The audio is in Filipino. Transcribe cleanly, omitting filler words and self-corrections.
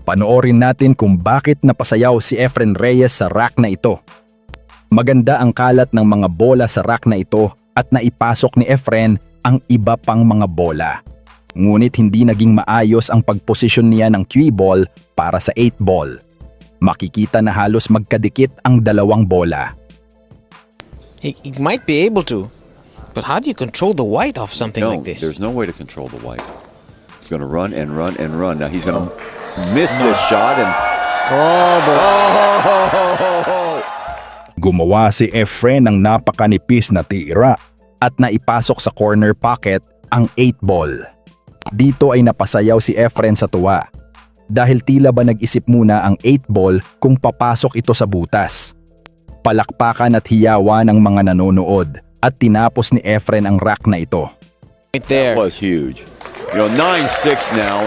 Panoorin natin kung bakit napasayaw si Efren Reyes sa rack na ito. Maganda ang kalat ng mga bola sa rack na ito at naipasok ni Efren ang iba pang mga bola. Ngunit hindi naging maayos ang pagposisyon niya ng cue ball para sa 8 ball. Makikita na halos magkadikit ang dalawang bola. He might be able to, but how do you control the white off something like this? There's no way to control the white. He's going to run and run and run. Now he's going to miss this shot and... Gumawa si Efren ng napakanipis na tira at naipasok sa corner pocket ang 8 ball. Dito ay napasayaw si Efren sa tuwa dahil tila ba nag-isip muna ang 8 ball kung papasok ito sa butas. Palakpakan at hiyawan ng mga nanonood at tinapos ni Efren ang rack na ito. Right there. That was huge. You know, 9-6 now.